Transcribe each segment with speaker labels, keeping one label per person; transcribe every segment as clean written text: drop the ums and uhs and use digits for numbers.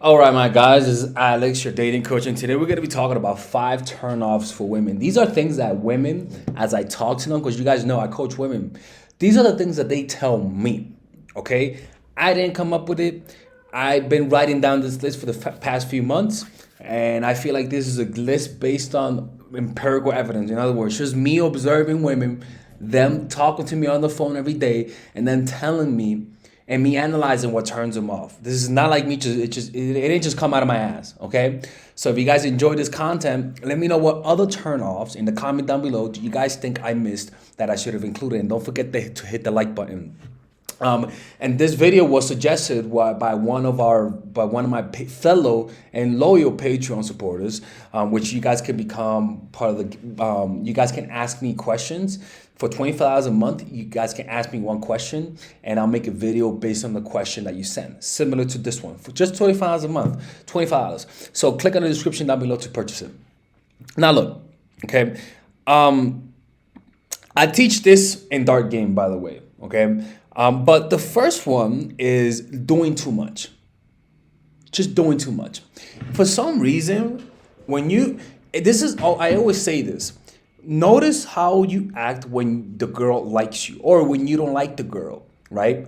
Speaker 1: All right, my guys, this is Alex, your dating coach, and today we're going to be talking about 5 turnoffs for women. These are things that women, as I talk to them, because you guys know I coach women, these are the things that they tell me, okay? I didn't come up with it. I've been writing down this list for the past few months, and I feel like this is a list based on empirical evidence. In other words, just me observing women, them talking to me on the phone every day, and then telling me and me analyzing what turns them off. This is not like me it ain't just come out of my ass, okay? So if you guys enjoy this content, let me know what other turnoffs in the comment down below do you guys think I missed that I should have included, and don't forget to hit the like button. And this video was suggested by one of my fellow and loyal Patreon supporters, which you guys can become part of the. You guys can ask me questions for $25 a month. You guys can ask me one question, and I'll make a video based on the question that you send, similar to this one, for just $25 a month. $25. So click on the description down below to purchase it. Now look, okay. I teach this in Dark Game, by the way, okay. But the first one is doing too much. Just doing too much. For some reason, I always say this. Notice how you act when the girl likes you or when you don't like the girl, right?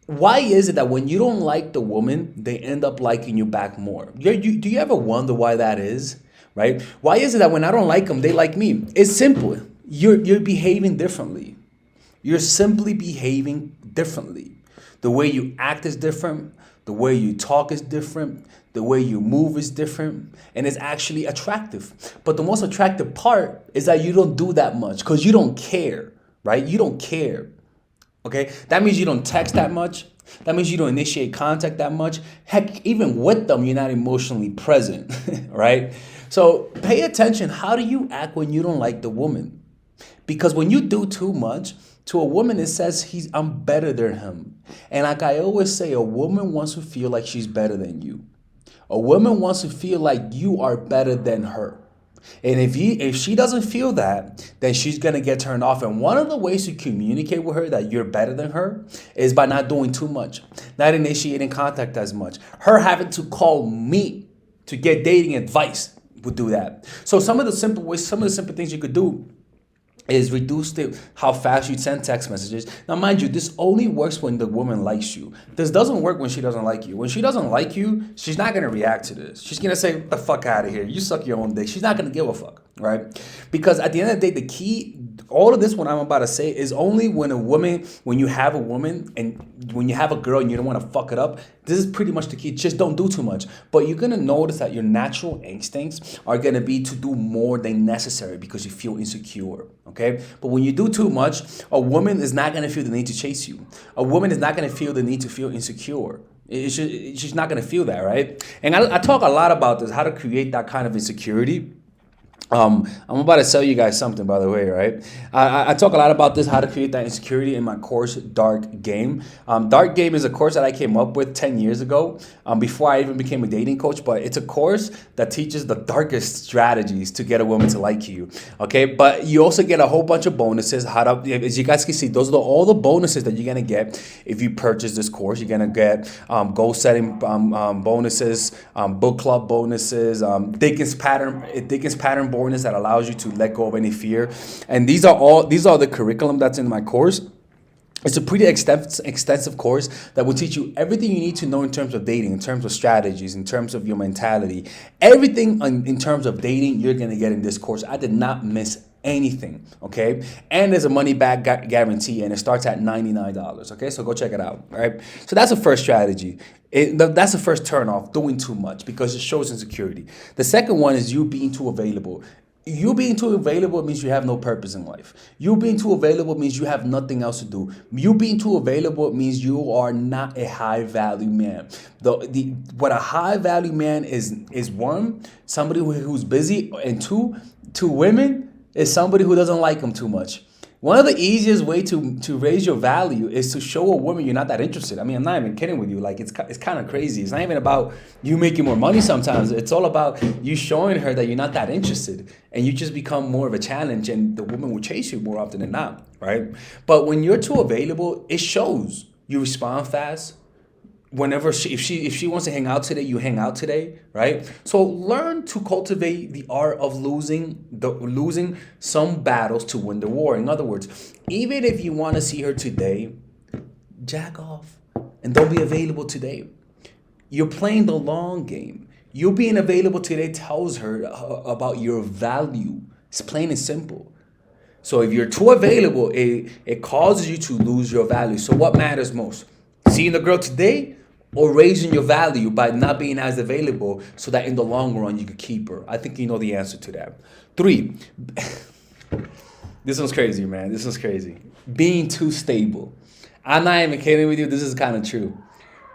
Speaker 1: Why is it that when you don't like the woman, they end up liking you back more? Do you ever wonder why that is, right? Why is it that when I don't like them, they like me? It's simple. You're behaving differently. You're simply behaving differently. The way you act is different. The way you talk is different. The way you move is different. And it's actually attractive. But the most attractive part is that you don't do that much because you don't care, right? You don't care. Okay? That means you don't text that much. That means you don't initiate contact that much. Heck, even with them, you're not emotionally present, right? So pay attention. How do you act when you don't like the woman? Because when you do too much, to a woman, it says I'm better than him. And like I always say, a woman wants to feel like she's better than you. A woman wants to feel like you are better than her. And if she doesn't feel that, then she's going to get turned off. And one of the ways to communicate with her that you're better than her is by not doing too much, not initiating contact as much. Her having to call me to get dating advice would do that. So some of the simple things you could do is reduce how fast you send text messages. Now, mind you, this only works when the woman likes you. This doesn't work when she doesn't like you. When she doesn't like you, she's not going to react to this. She's going to say, "Get the fuck out of here. You suck your own dick." She's not going to give a fuck, right? Because at the end of the day, the key, all of this, what I'm about to say, is only when you have a woman and when you have a girl and you don't want to fuck it up, this is pretty much the key. Just don't do too much. But you're going to notice that your natural instincts are going to be to do more than necessary because you feel insecure, okay? But when you do too much, a woman is not going to feel the need to chase you. A woman is not going to feel the need to feel insecure. She's not going to feel that, right? And I talk a lot about this, how to create that kind of insecurity. I'm about to tell you guys something, by the way, right? I talk a lot about this, how to create that insecurity, in my course, Dark Game. Dark Game is a course that I came up with 10 years ago, before I even became a dating coach, but it's a course that teaches the darkest strategies to get a woman to like you, okay? But you also get a whole bunch of bonuses. As you guys can see, those are all the bonuses that you're going to get if you purchase this course. You're going to get goal setting bonuses, book club bonuses, Dickens pattern bonus that allows you to let go of any fear. And these are the curriculum that's in my course. It's a pretty extensive course that will teach you everything you need to know in terms of dating, in terms of strategies, in terms of your mentality. Everything in terms of dating, you're going to get in this course. I did not miss anything, okay? And there's a money back guarantee, and it starts at $99, okay? So go check it out, all right? So that's the first strategy. That's the first turn off, doing too much, because it shows insecurity. The second one is you being too available. You being too available means you have no purpose in life. You being too available means you have nothing else to do. You being too available means you are not a high value man. What a high value man is one, somebody who's busy, and two women is somebody who doesn't like them too much. One of the easiest way to raise your value is to show a woman you're not that interested. I mean, I'm not even kidding with you. Like, it's kind of crazy. It's not even about you making more money sometimes. It's all about you showing her that you're not that interested, and you just become more of a challenge, and the woman will chase you more often than not, right? But when you're too available, it shows. You respond fast. whenever if she wants to hang out today, you hang out today, right? So learn to cultivate the art of losing some battles to win the war. In other words, even if you want to see her today, jack off and don't be available today. You're playing the long game. You being available today tells her about your value. It's plain and simple. So if you're too available, it causes you to lose your value. So what matters most? Seeing the girl today or raising your value by not being as available so that in the long run you could keep her? I think you know the answer to that. 3, this one's crazy, man. This one's crazy. Being too stable. I'm not even kidding with you. This is kind of true.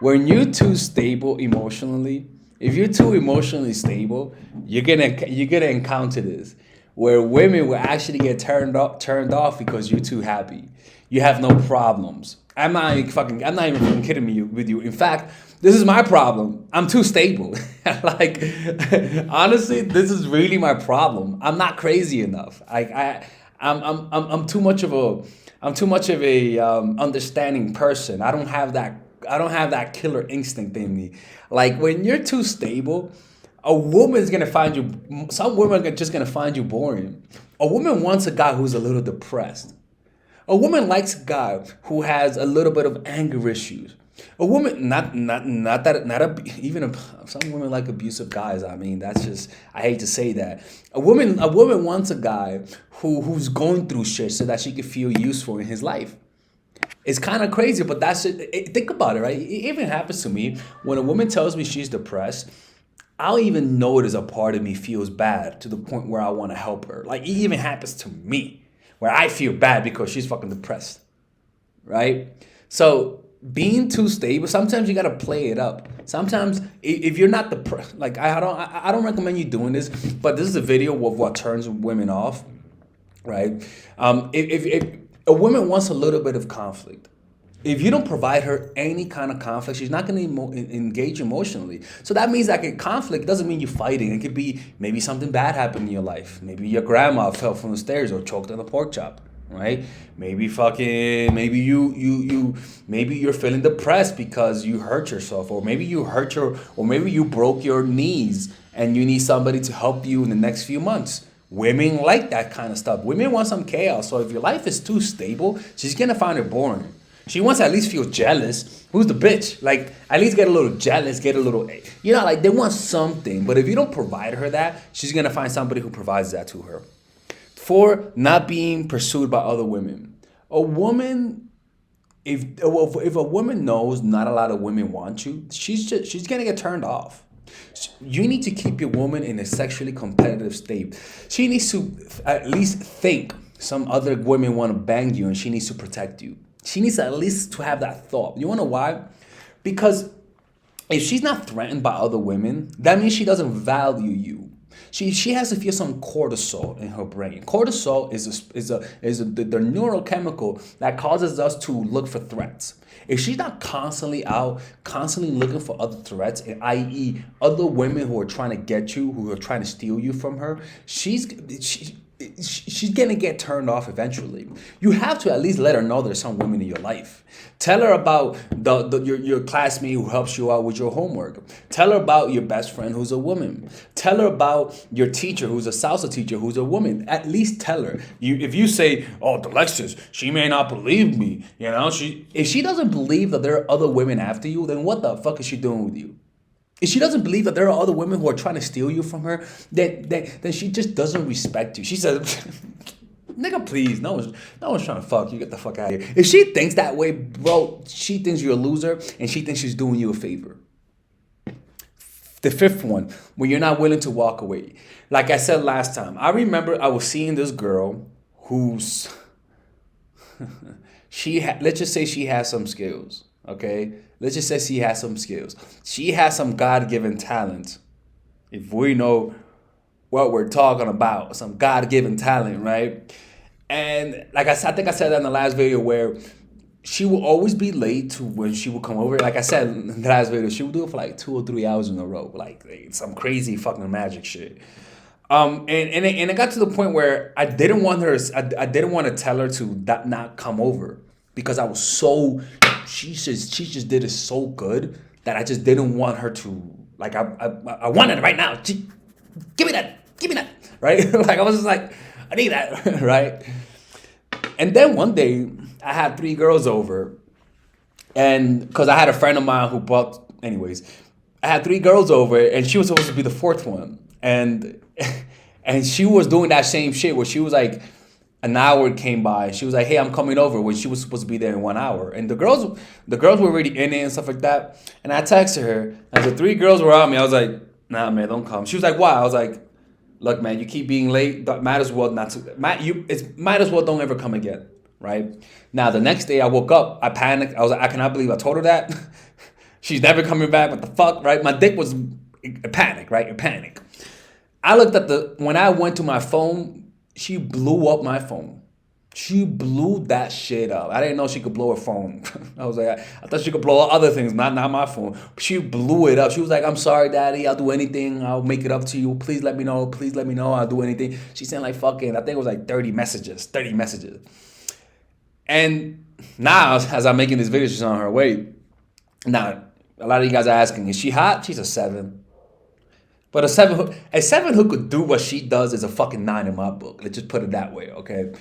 Speaker 1: When you're too stable emotionally, if you're too emotionally stable, you're gonna encounter this, where women will actually get turned off because you're too happy. You have no problems. I'm not even fucking kidding with you. In fact, this is my problem. I'm too stable. Like, honestly, this is really my problem. I'm not crazy enough. I'm too much of a understanding person. I don't have that killer instinct in me. Like, when you're too stable, a woman's gonna find you. Some women are just gonna find you boring. A woman wants a guy who's a little depressed. A woman likes a guy who has a little bit of anger issues. A woman, not that, even some women like abusive guys. I mean, that's just, I hate to say that. A woman wants a guy who's going through shit so that she can feel useful in his life. It's kind of crazy, but that's it. Think about it, right? It even happens to me when a woman tells me she's depressed. I'll even notice a part of me feels bad to the point where I want to help her. Like, it even happens to me where I feel bad because she's fucking depressed, right? So being too stable, sometimes you gotta play it up. Sometimes if you're not depressed, like, I don't recommend you doing this, but this is a video of what turns women off, right? If a woman wants a little bit of conflict, if you don't provide her any kind of conflict, she's not going to engage emotionally. So that means that conflict doesn't mean you're fighting. It could be maybe something bad happened in your life. Maybe your grandma fell from the stairs or choked on a pork chop, right? Maybe maybe you're feeling depressed because you hurt yourself, or maybe you broke your knees and you need somebody to help you in the next few months. Women like that kind of stuff. Women want some chaos. So if your life is too stable, she's gonna find it boring. She wants to at least feel jealous. Who's the bitch? Like, at least get a little jealous, get a little, like, they want something. But if you don't provide her that, she's going to find somebody who provides that to her. 4, not being pursued by other women. A woman, if a woman knows not a lot of women want you, she's going to get turned off. You need to keep your woman in a sexually competitive state. She needs to at least think some other women want to bang you, and she needs to protect you. She needs at least to have that thought. You want to know why? Because if she's not threatened by other women, that means she doesn't value you. She has to feel some cortisol in her brain. Cortisol is the neurochemical that causes us to look for threats. If she's not constantly looking for other threats, i.e., other women who are trying to get you, who are trying to steal you from her, she's gonna get turned off eventually. You have to at least let her know there's some women in your life. Tell her about your classmate who helps you out with your homework. Tell her about your best friend who's a woman. Tell her about your teacher who's a salsa teacher who's a woman. At least tell her. If you say, "Oh, Alexis, she may not believe me," if she doesn't believe that there are other women after you, then what the fuck is she doing with you? If she doesn't believe that there are other women who are trying to steal you from her, then she just doesn't respect you. She says, "Nigga, please, no one's trying to fuck you. Get the fuck out of here." If she thinks that way, bro, she thinks you're a loser, and she thinks she's doing you a favor. The 5th one, when you're not willing to walk away. Like I said last time, I remember I was seeing this girl who's let's just say she has some skills. Okay, let's just say she has some skills. She has some God-given talent. If we know what we're talking about, some God-given talent, right? And like I think I said that in the last video, where she will always be late to when she will come over. Like I said in the last video, she would do it for like 2 or 3 hours in a row, like some crazy fucking magic shit. And it got to the point where I didn't want to tell her to not come over, because I was so she just did it so good that I just didn't want her to, like, I wanted it right now. Give me that, right? Like, I was just like, I need that, right? And then one day I had three girls over, and because I had a friend of mine who bought, anyways, I had three girls over, and she was supposed to be the fourth one, and and she was doing that same shit where she was like, an hour came by, and she was like, "Hey, I'm coming over," when she was supposed to be there in 1 hour, and the girls were already in it and stuff like that. And I texted her, and the three girls were on me. I was like, "Nah, man, don't come." She was like, "Why?" I was like, "Look, man, you keep being late. Might as well not to. Might as well don't ever come again." Right now, the next day I woke up, I panicked. I was like, I cannot believe I told her that. She's never coming back. What the fuck, right? My dick was a panic, right? A panic. I looked at when I went to my phone, she blew up my phone. She blew that shit up. I didn't know she could blow her phone. I was like, I thought she could blow up other things, not my phone. She blew it up. She was like, "I'm sorry, daddy. I'll do anything. I'll make it up to you. Please let me know. Please let me know. I'll do anything." She sent like fucking, I think it was like 30 messages. 30 messages. And now, as I'm making this video, she's on her way. Now, a lot of you guys are asking, is she hot? She's a 7. But a seven who could do what she does is a fucking 9 in my book. Let's just put it that way, okay?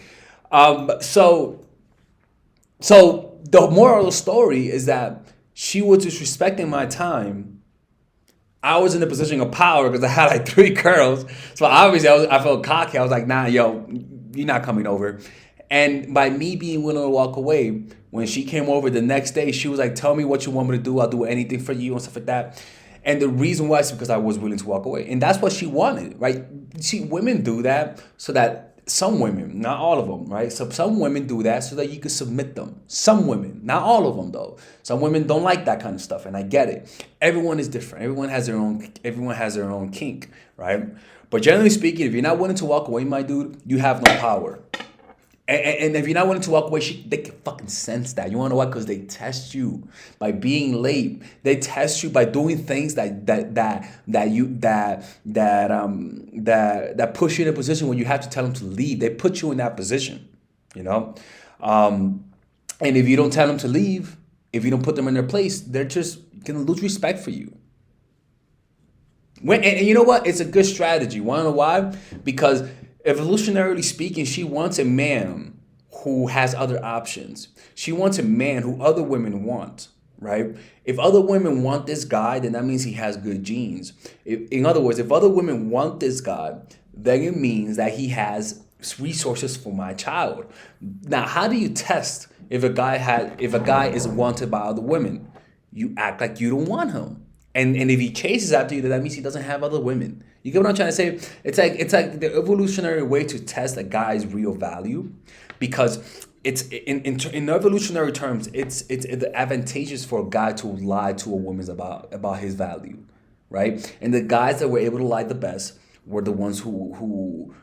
Speaker 1: So the moral of the story is that she was disrespecting my time. I was in a position of power because I had like 3 girls. So obviously I felt cocky. I was like, "Nah, yo, you're not coming over." And by me being willing to walk away, when she came over the next day, she was like, "Tell me what you want me to do. I'll do anything for you," and stuff like that. And the reason why is because I was willing to walk away. And that's what she wanted, right? See, women do that so that some women, not all of them, right? So some women do that so that you can submit them. Some women, not all of them though. Some women don't like that kind of stuff, and I get it. Everyone is different. Everyone has their own kink, right? But generally speaking, if you're not willing to walk away, my dude, you have no power. And if you're not willing to walk away, they can fucking sense that. You want to know why? Because they test you by being late. They test you by doing things that push you in a position where you have to tell them to leave. They put you in that position, you know. And if you don't tell them to leave, if you don't put them in their place, they're just gonna lose respect for you. And you know what? It's a good strategy. Want to know why? Because evolutionarily speaking, she wants a man who has other options. She wants a man who other women want, right? If other women want this guy, then that means he has good genes. In other words, if other women want this guy, then it means that he has resources for my child. Now, how do you test if a guy is wanted by other women? You act like you don't want him. And if he chases after you, then that means he doesn't have other women. You get what I'm trying to say? It's like the evolutionary way to test a guy's real value, because it's in evolutionary terms, it's advantageous for a guy to lie to a woman about his value, right? And the guys that were able to lie the best were the ones who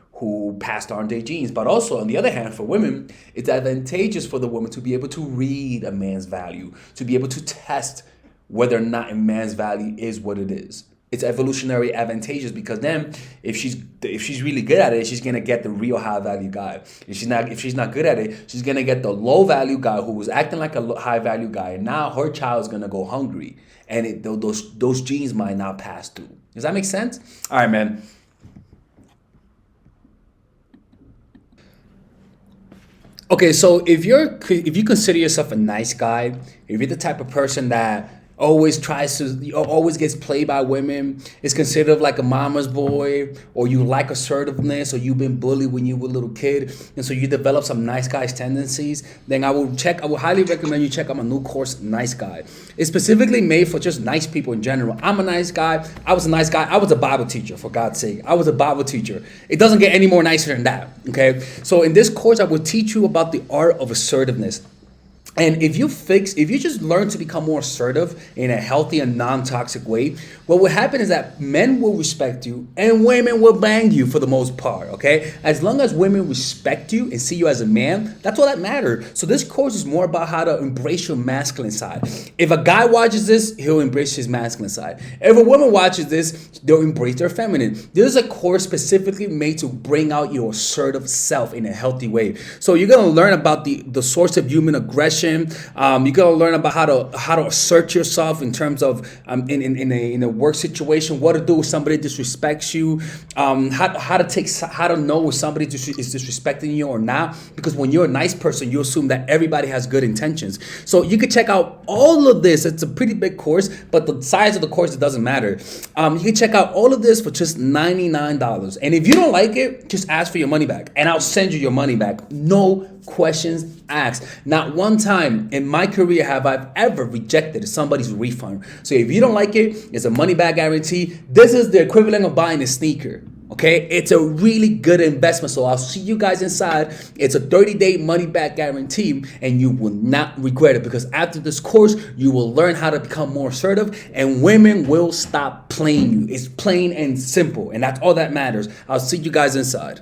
Speaker 1: passed on their genes. But also, on the other hand, for women, it's advantageous for the woman to be able to read a man's value, to be able to test whether or not a man's value is what it is. It's evolutionary advantageous because then if she's really good at it, she's gonna get the real high value guy. If she's not good at it, she's gonna get the low value guy who was acting like a high value guy. And now her child's gonna go hungry, and those genes might not pass through. Does that make sense? All right, man. Okay, so if you consider yourself a nice guy, if you're the type of person that always gets played by women, is considered like a mama's boy, or you like assertiveness, or you've been bullied when you were a little kid, and so you develop some nice guy's tendencies, then I would highly recommend you check out my new course, Nice Guy. It's specifically made for just nice people in general. I'm a nice guy. I was a nice guy. I was a Bible teacher, for God's sake. I was a Bible teacher. It doesn't get any more nicer than that, okay? So in this course, I will teach you about the art of assertiveness. And if you just learn to become more assertive in a healthy and non-toxic way, what will happen is that men will respect you and women will bang you for the most part, okay? As long as women respect you and see you as a man, that's all that matters. So this course is more about how to embrace your masculine side. If a guy watches this, he'll embrace his masculine side. If a woman watches this, they'll embrace their feminine. This is a course specifically made to bring out your assertive self in a healthy way. So you're going to learn about the source of human aggression, communication. You're gonna learn about how to assert yourself in terms of in a work situation, what to do if somebody disrespects you, how to know if somebody is disrespecting you or not. Because when you're a nice person, you assume that everybody has good intentions. So you can check out all of this. It's a pretty big course, but the size of the course, it doesn't matter. You can check out all of this for just $99. And if you don't like it, just ask for your money back, and I'll send you your money back. No questions asked. Not one time in my career have I ever rejected somebody's refund. So if you don't like it, it's a money back guarantee. This is the equivalent of buying a sneaker. Okay, it's a really good investment. So I'll see you guys inside. It's a 30-day money back guarantee, and you will not regret it, because after this course, you will learn how to become more assertive, and women will stop playing you. It's plain and simple, and that's all that matters. I'll see you guys inside.